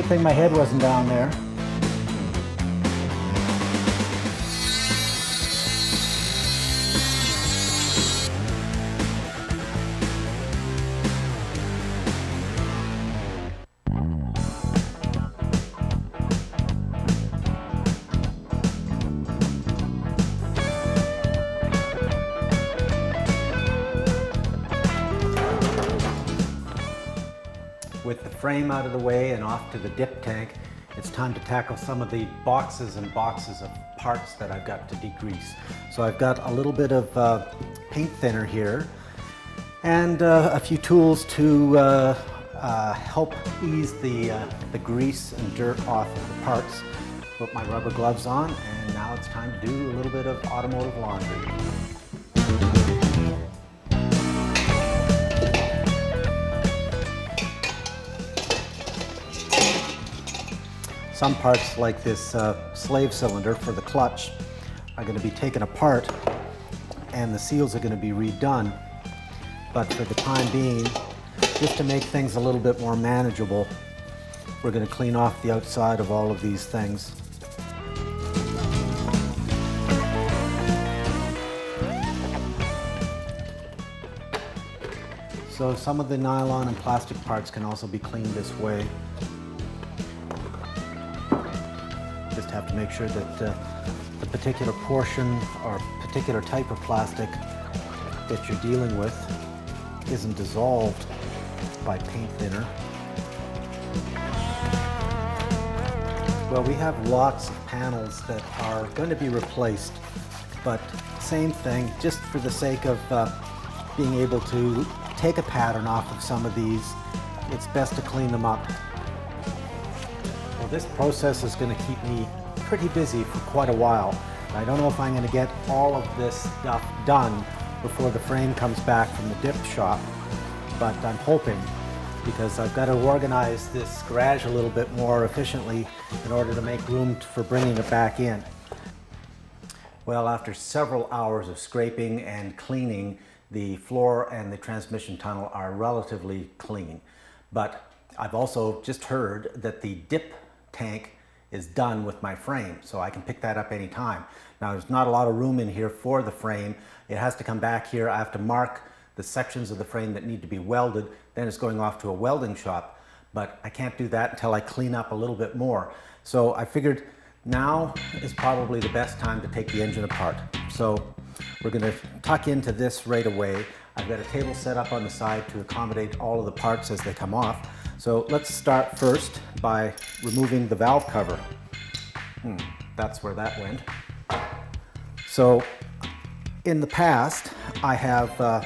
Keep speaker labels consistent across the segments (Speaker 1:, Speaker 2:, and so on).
Speaker 1: thing my head wasn't down there. With the frame out of the way and off to the dip tank, it's time to tackle some of the boxes and boxes of parts that I've got to degrease. So I've got a little bit of paint thinner here and a few tools to help ease the grease and dirt off of the parts. Put my rubber gloves on, and now it's time to do a little bit of automotive laundry. Some parts, like this slave cylinder for the clutch, are going to be taken apart and the seals are going to be redone. But for the time being, just to make things a little bit more manageable, we're going to clean off the outside of all of these things. So some of the nylon and plastic parts can also be cleaned this way. Just have to make sure that the particular portion or particular type of plastic that you're dealing with isn't dissolved by paint thinner. Well, we have lots of panels that are going to be replaced, but same thing, just for the sake of being able to take a pattern off of some of these, it's best to clean them up. Well, this process is going to keep me pretty busy for quite a while. I don't know if I'm going to get all of this stuff done before the frame comes back from the dip shop, but I'm hoping, because I've got to organize this garage a little bit more efficiently in order to make room for bringing it back in. Well, after several hours of scraping and cleaning, the floor and the transmission tunnel are relatively clean. But I've also just heard that the dip tank is done with my frame, so I can pick that up anytime. Now, there's not a lot of room in here for the frame. It has to come back here. I have to mark the sections of the frame that need to be welded. Then it's going off to a welding shop. But I can't do that until I clean up a little bit more. So I figured now is probably the best time to take the engine apart. So we're going to tuck into this right away. I've got a table set up on the side to accommodate all of the parts as they come off. So let's start first by removing the valve cover. That's where that went. So in the past, I have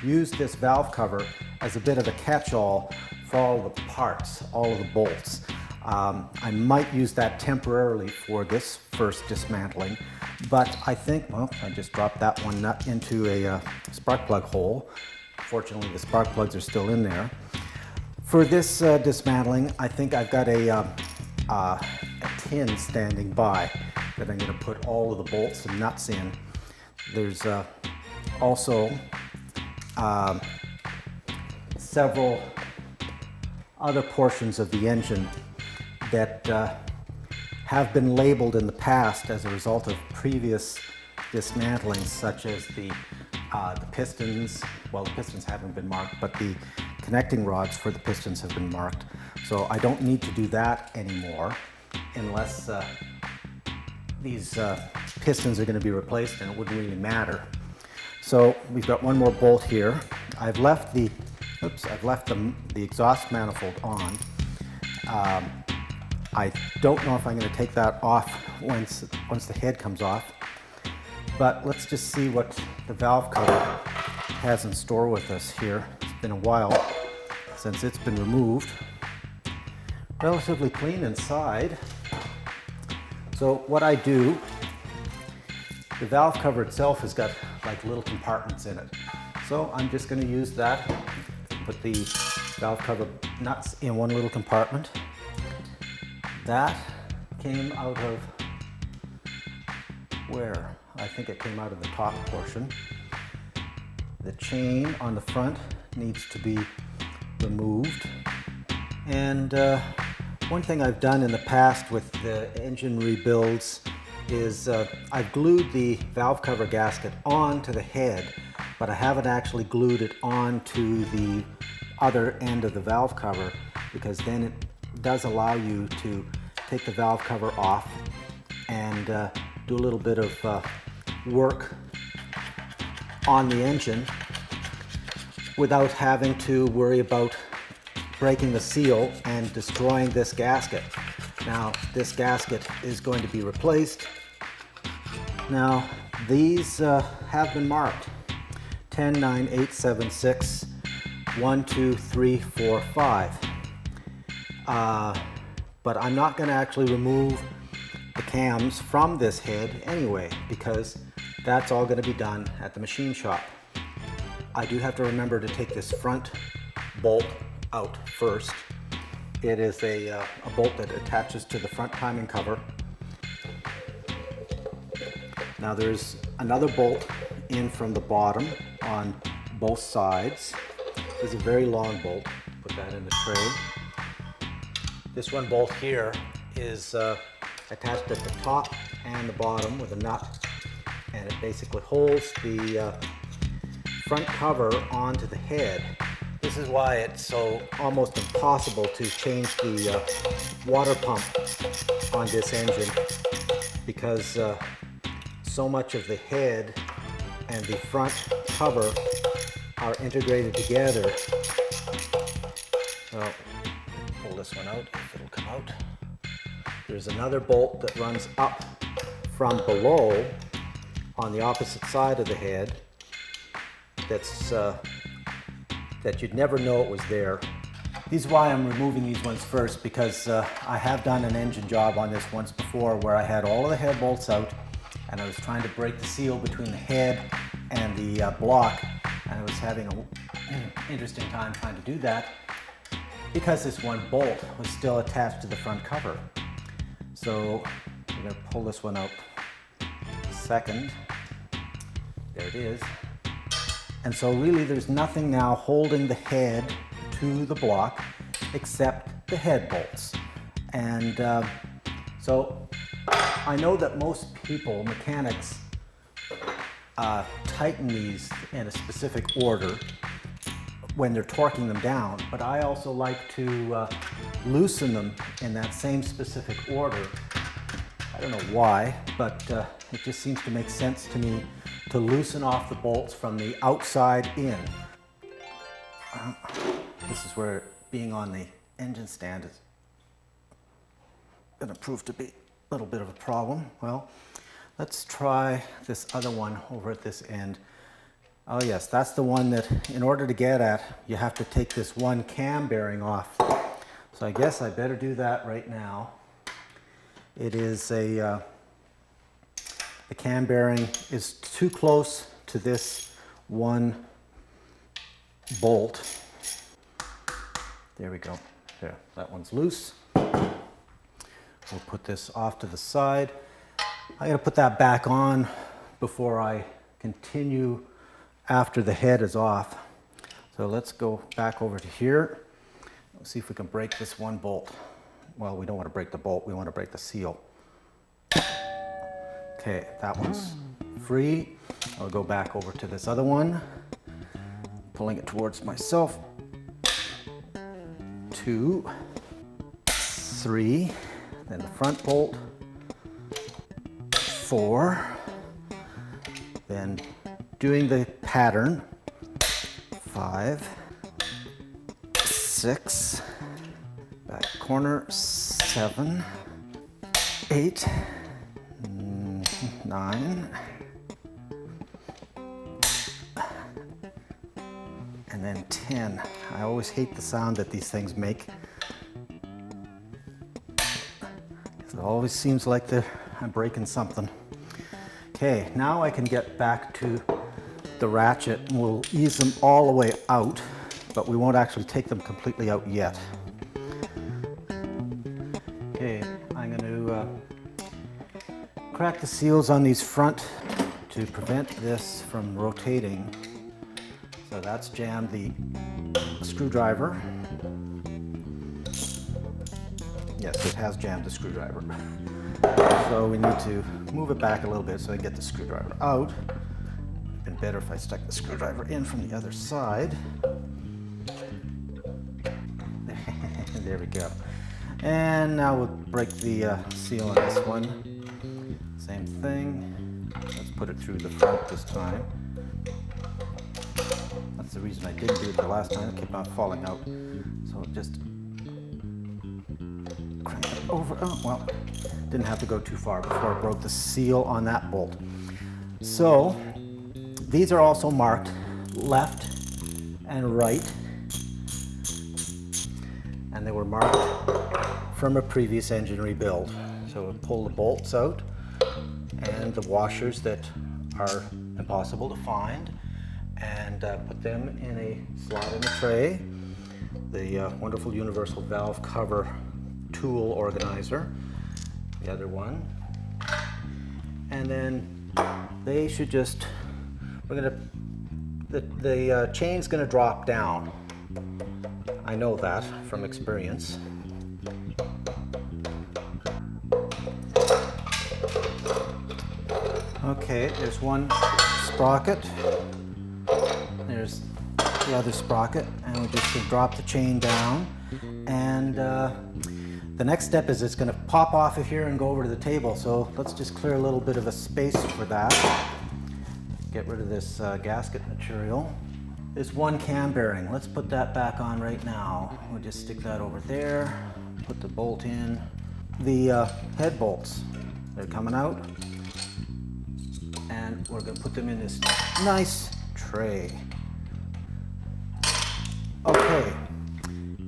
Speaker 1: used this valve cover as a bit of a catch-all for all the parts, all of the bolts. I might use that temporarily for this first dismantling, but I think, well, I just dropped that one nut into a spark plug hole. Fortunately, the spark plugs are still in there. For this dismantling, I think I've got a tin standing by that I'm going to put all of the bolts and nuts in. There's also several other portions of the engine that have been labeled in the past as a result of previous dismantlings, such as the pistons. Well, the pistons haven't been marked, but the connecting rods for the pistons have been marked. So I don't need to do that anymore unless these pistons are going to be replaced, and it wouldn't really matter. So we've got one more bolt here. I've left the exhaust manifold on. I don't know if I'm going to take that off once the head comes off, but let's just see what the valve cover has in store with us here. It's been a while since it's been removed. Relatively clean inside. So what I do, the valve cover itself has got like little compartments in it. So I'm just going to use that, put the valve cover nuts in one little compartment. That came out of where? I think it came out of the top portion. The chain on the front needs to be removed. And One thing I've done in the past with the engine rebuilds is I've glued the valve cover gasket onto the head, but I haven't actually glued it onto the other end of the valve cover, because then it does allow you to take the valve cover off and do a little bit of work on the engine without having to worry about breaking the seal and destroying this gasket. Now, this gasket is going to be replaced. Now, these have been marked 10, 9, 8, 7, 6, 1, 2, 3, 4, 5. But I'm not going to actually remove the cams from this head anyway, because that's all going to be done at the machine shop. I do have to remember to take this front bolt out first. It is a bolt that attaches to the front timing cover. Now there's another bolt in from the bottom on both sides. This is a very long bolt. Put that in the tray. This one bolt here is attached at the top and the bottom with a nut, and it basically holds the front cover onto the head. This is why it's so almost impossible to change the water pump on this engine, because so much of the head and the front cover are integrated together. So, pull this one out if it'll come out. There's another bolt that runs up from below on the opposite side of the head that's that you'd never know it was there. This is why I'm removing these ones first, because I have done an engine job on this once before where I had all of the head bolts out and I was trying to break the seal between the head and the block, and I was having an interesting time trying to do that because this one bolt was still attached to the front cover. So I'm going to pull this one out second. There it is. And so really there's nothing now holding the head to the block except the head bolts. And so I know that most people, mechanics, tighten these in a specific order when they're torquing them down, but I also like to loosen them in that same specific order. I don't know why, but it just seems to make sense to me to loosen off the bolts from the outside in. This is where being on the engine stand is going to prove to be a little bit of a problem. Well, let's try this other one over at this end. Oh yes, that's the one that in order to get at, you have to take this one cam bearing off. So I guess I better do that right now. It is the cam bearing is too close to this one bolt. There we go. There, that one's loose. We'll put this off to the side. I gotta put that back on before I continue after the head is off. So let's go back over to here. Let's see if we can break this one bolt. Well, we don't want to break the bolt, we want to break the seal. Okay, that one's free. I'll go back over to this other one, pulling it towards myself. 2, 3, then the front bolt. 4, then doing the pattern. 5, 6, back corner. 7, 8, 9, and then 10. I always hate the sound that these things make. It always seems like I'm breaking something. Okay, now I can get back to the ratchet and we'll ease them all the way out, but we won't actually take them completely out yet. Okay, I'm going to crack the seals on these front to prevent this from rotating. So that's jammed the screwdriver. Yes, it has jammed the screwdriver. So we need to move it back a little bit so I can get the screwdriver out. It'd been better if I stuck the screwdriver in from the other side. There we go. And now we'll break the seal on this one. Same thing. Let's put it through the front this time. That's the reason I didn't do it the last time. It kept on falling out. So just crank it over. Oh, well, didn't have to go too far before I broke the seal on that bolt. So these are also marked left and right. And they were marked from a previous engine rebuild. So we'll pull the bolts out and the washers that are impossible to find and put them in a slot in the tray. The wonderful universal valve cover tool organizer, the other one. And then they should just, the chain's gonna drop down. I know that from experience. Okay, there's one sprocket. There's the other sprocket, and we're just gonna drop the chain down. And the next step is it's gonna pop off of here and go over to the table. So let's just clear a little bit of a space for that. Get rid of this gasket material. There's one cam bearing. Let's put that back on right now. We'll just stick that over there, put the bolt in. The head bolts, they're coming out. And we're gonna put them in this nice tray. Okay,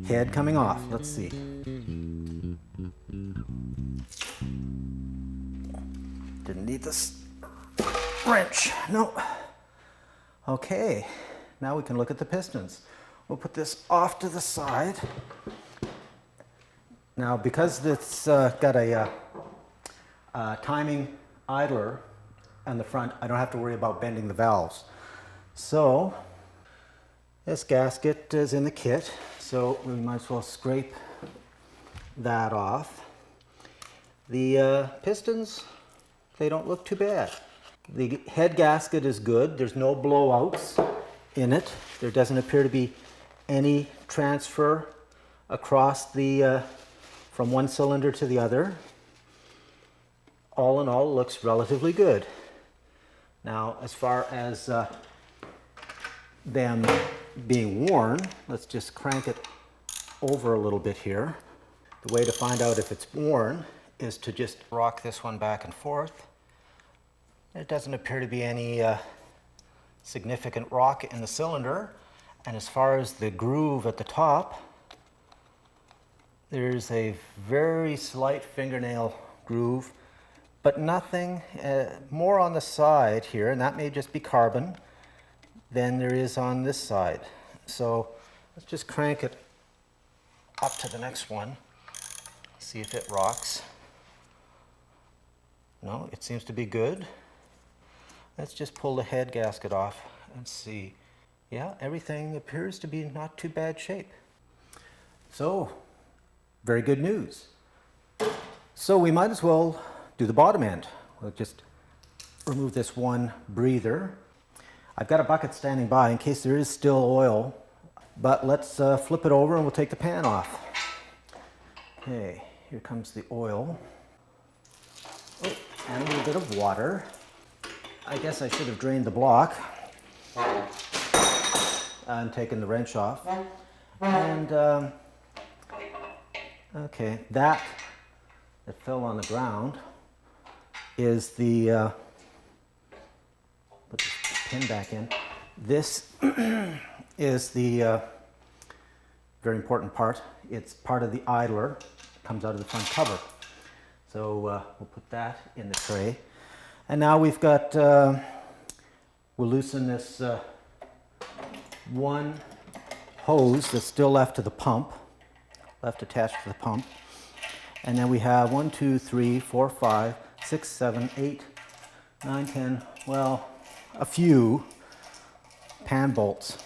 Speaker 1: head coming off. Let's see. Didn't need this wrench, no. Okay. Now we can look at the pistons. We'll put this off to the side. Now, because it's got a timing idler on the front, I don't have to worry about bending the valves. So, this gasket is in the kit, so we might as well scrape that off. The pistons, they don't look too bad. The head gasket is good. There's no blowouts in it. There doesn't appear to be any transfer across the from one cylinder to the other. All in all, it looks relatively good. Now, as far as them being worn, let's just crank it over a little bit here. The way to find out if it's worn is to just rock this one back and forth. There doesn't appear to be any significant rock in the cylinder. And as far as the groove at the top, there's a very slight fingernail groove, but nothing more on the side here, and that may just be carbon, than there is on this side. So let's just crank it up to the next one, see if it rocks. No, it seems to be good. Let's just pull the head gasket off and see. Yeah, everything appears to be not too bad shape. So, very good news. So we might as well do the bottom end. We'll just remove this one breather. I've got a bucket standing by in case there is still oil, but let's flip it over and we'll take the pan off. Okay, here comes the oil. Oh, and a little bit of water. I guess I should have drained the block and taken the wrench off. And okay, that fell on the ground is the, put this pin back in. This is the very important part. It's part of the idler. It comes out of the front cover. So we'll put that in the tray. And now we've got, we'll loosen this one hose that's still left to the pump, left attached to the pump. And then we have 1, 2, 3, 4, 5, 6, 7, 8, 9, 10, well, a few pan bolts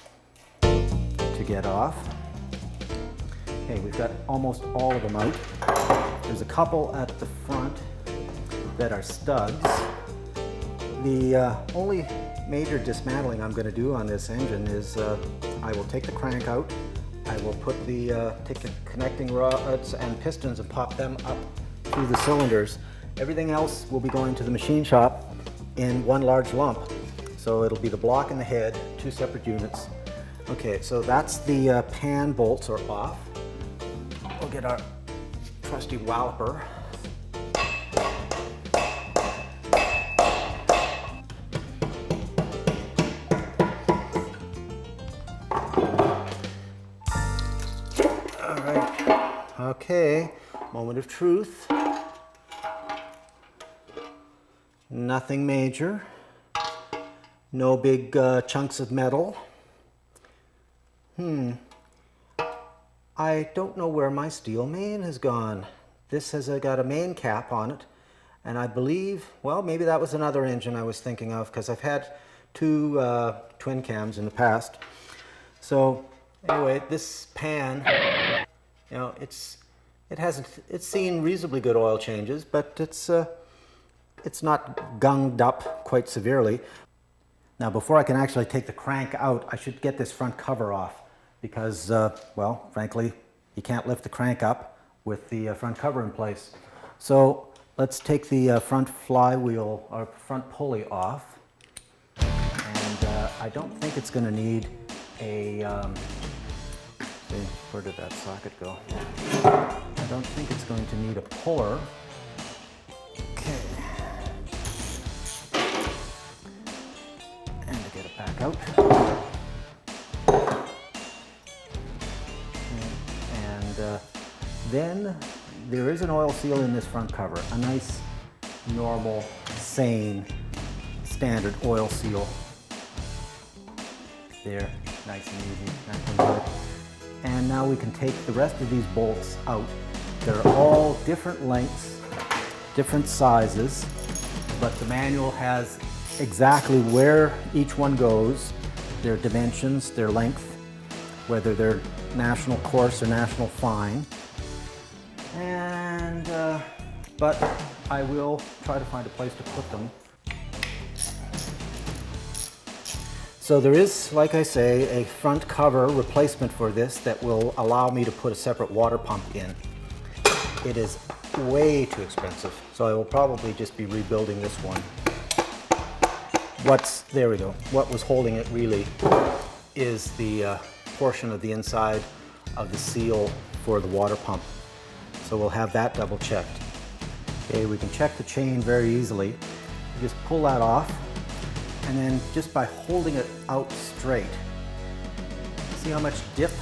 Speaker 1: to get off. Okay, we've got almost all of them out. There's a couple at the front that are studs. The only major dismantling I'm going to do on this engine is I will take the crank out. I will put take the connecting rods and pistons and pop them up through the cylinders. Everything else will be going to the machine shop in one large lump. So it'll be the block and the head, two separate units. Okay, so that's the pan bolts are off. We'll get our trusty walloper. All right, okay, moment of truth. Nothing major. No big chunks of metal. I don't know where my steel main has gone. This has got a main cap on it, and I believe, well, maybe that was another engine I was thinking of, because I've had two twin cams in the past. So anyway, this pan, you know, it's seen reasonably good oil changes, but it's not gunged up quite severely. Now, before I can actually take the crank out, I should get this front cover off because, well, frankly, you can't lift the crank up with the front cover in place. So let's take the front flywheel or front pulley off. And I don't think it's going to need a, where did that socket go? I don't think it's going to need a puller. Okay. Back out. And then there is an oil seal in this front cover. A nice, normal, sane, standard oil seal. There, nice and easy, nice and good. And now we can take the rest of these bolts out. They're all different lengths, different sizes, but the manual has exactly where each one goes, their dimensions, their length, whether they're national coarse or national fine. And, but I will try to find a place to put them. So there is, like I say, a front cover replacement for this that will allow me to put a separate water pump in. It is way too expensive, so I will probably just be rebuilding this one. There we go. What was holding it really is the portion of the inside of the seal for the water pump. So we'll have that double checked. Okay, we can check the chain very easily. You just pull that off, and then just by holding it out straight, see how much dip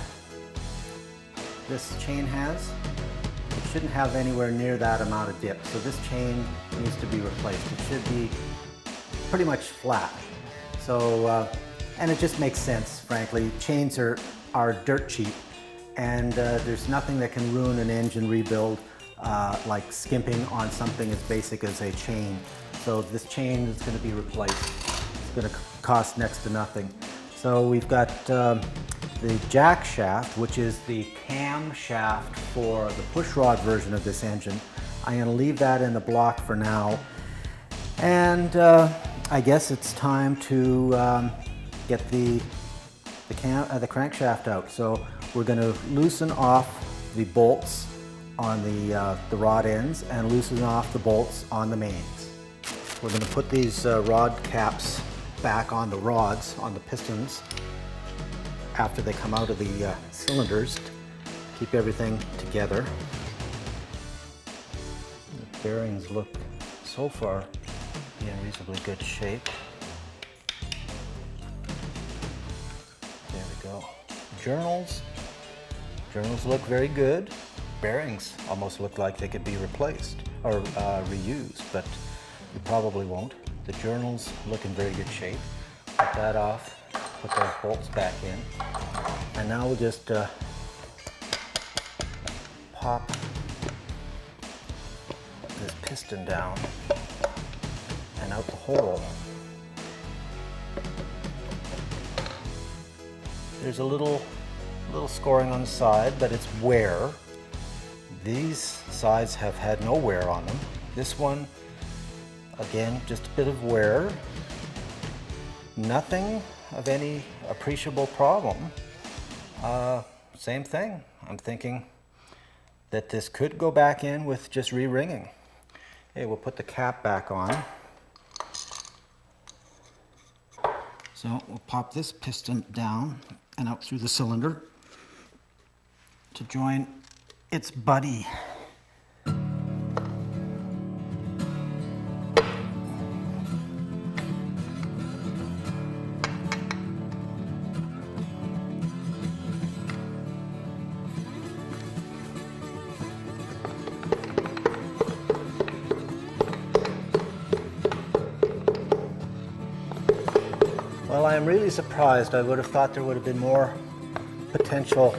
Speaker 1: this chain has? It shouldn't have anywhere near that amount of dip. So this chain needs to be replaced. It should be pretty much flat. So, and it just makes sense, frankly. Chains are dirt cheap, and there's nothing that can ruin an engine rebuild like skimping on something as basic as a chain. So this chain is going to be replaced. It's going to cost next to nothing. So we've got the jack shaft, which is the cam shaft for the pushrod version of this engine. I'm going to leave that in the block for now. And I guess it's time to get the crankshaft out. So we're going to loosen off the bolts on the rod ends and loosen off the bolts on the mains. We're going to put these rod caps back on the rods, on the pistons, after they come out of the cylinders to keep everything together. The bearings look so far in reasonably good shape. There we go. Journals look very good. Bearings almost look like they could be replaced or reused, but you probably won't. The journals look in very good shape. Put that off, put those bolts back in, and now we'll just pop this piston down and out the hole. There's a little A little scoring on the side, but it's wear. These sides have had no wear on them. This one, again, just a bit of wear. Nothing of any appreciable problem. Same thing. I'm thinking that this could go back in with just re-ringing. Okay, we'll put the cap back on. So we'll pop this piston down and out through the cylinder to join its buddy. Well, I am really surprised. I would have thought there would have been more potential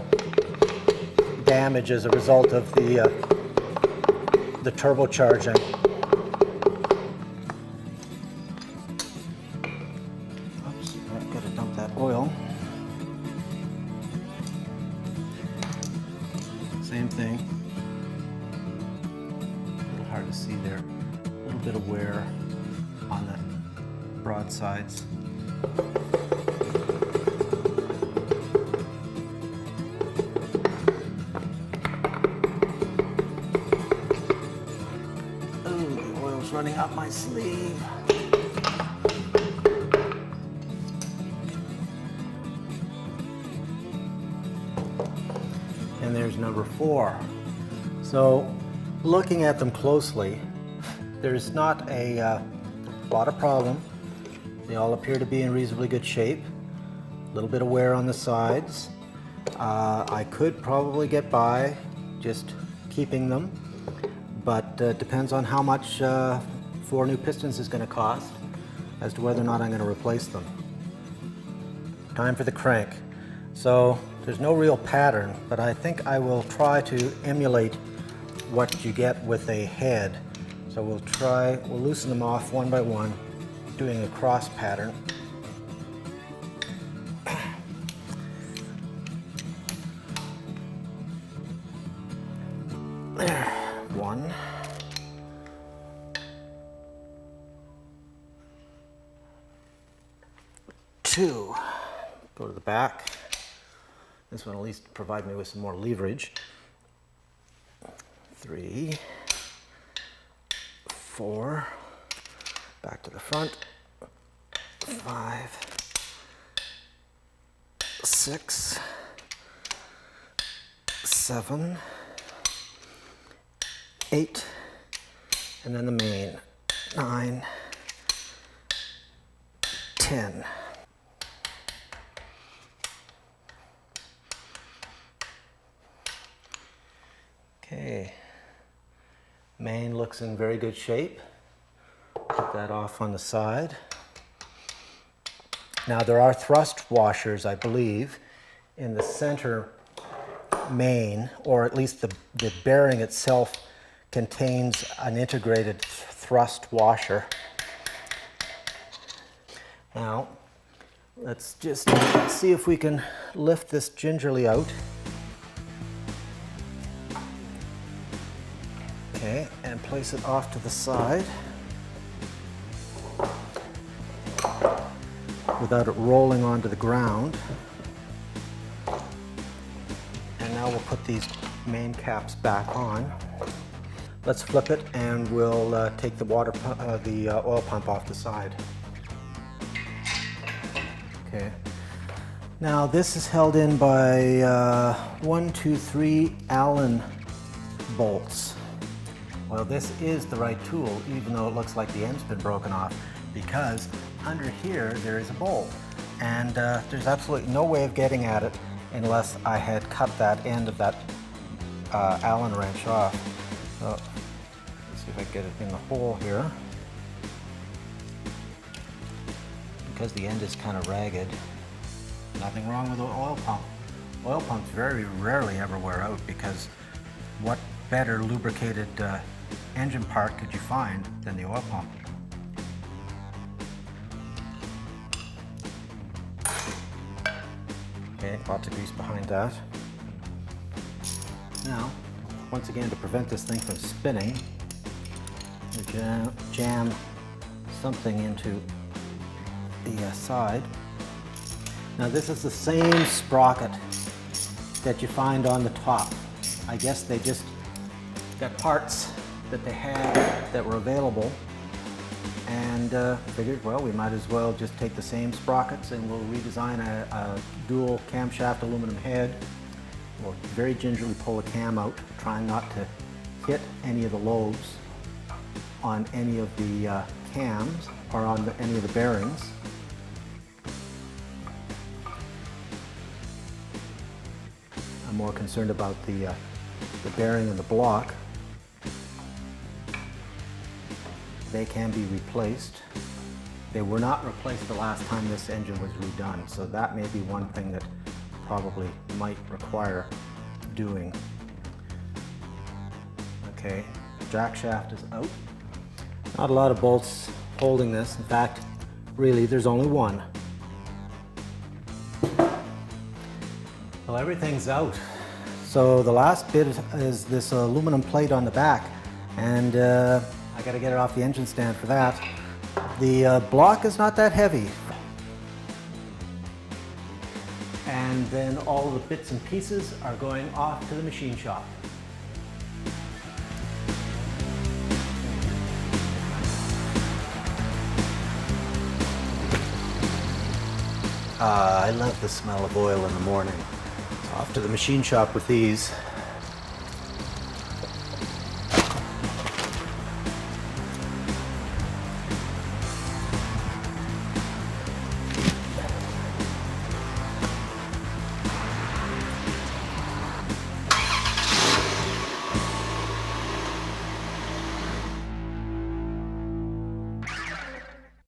Speaker 1: damage as a result of the turbocharging. Oops, I've got to dump that oil. Same thing. A little hard to see there. A little bit of wear on the broadsides. Running up my sleeve. And there's number 4. So looking at them closely, there's not a lot of problem. They all appear to be in reasonably good shape. A little bit of wear on the sides. I could probably get by just keeping them, but depends on how much 4 new pistons is going to cost as to whether or not I'm going to replace them. Time for the crank. So there's no real pattern, but I think I will try to emulate what you get with a head. So we'll loosen them off one by one, doing a cross pattern. There, 1. 2. Go to the back. This one will at least provide me with some more leverage. 3. 4. Back to the front. 5. 6. 7. 8. And then the main. 9. 10. Okay, main looks in very good shape. Put that off on the side. Now there are thrust washers, I believe, in the center main, or at least the bearing itself contains an integrated thrust washer. Now, let's just see if we can lift this gingerly out. Okay, and place it off to the side without it rolling onto the ground. And now we'll put these main caps back on. Let's flip it and we'll take the oil pump off the side. Okay. Now this is held in by 1, 2, 3 Allen bolts. Well, this is the right tool, even though it looks like the end's been broken off, because under here there is a bolt, and there's absolutely no way of getting at it unless I had cut that end of that Allen wrench off. So, let's see if I can get it in the hole here. Because the end is kind of ragged. Nothing wrong with the oil pump. Oil pumps very rarely ever wear out, because what better lubricated engine part could you find than the oil pump? Okay, lots of grease behind that. Now, once again, to prevent this thing from spinning, we jam something into the side. Now this is the same sprocket that you find on the top. I guess they just got parts that they had that were available, and figured, well, we might as well just take the same sprockets and we'll redesign a dual camshaft aluminum head. We'll very gingerly pull the cam out, trying not to hit any of the lobes on any of the cams or on any of the bearings. I'm more concerned about the bearing and the block. They can be replaced. They were not replaced the last time this engine was redone, so that may be one thing that probably might require doing. Okay, jack shaft is out. Not a lot of bolts holding this. In fact, really, there's only one. Well, everything's out. So the last bit is this aluminum plate on the back, and I got to get it off the engine stand for that. The block is not that heavy. And then all the bits and pieces are going off to the machine shop. I love the smell of oil in the morning. Off to the machine shop with these.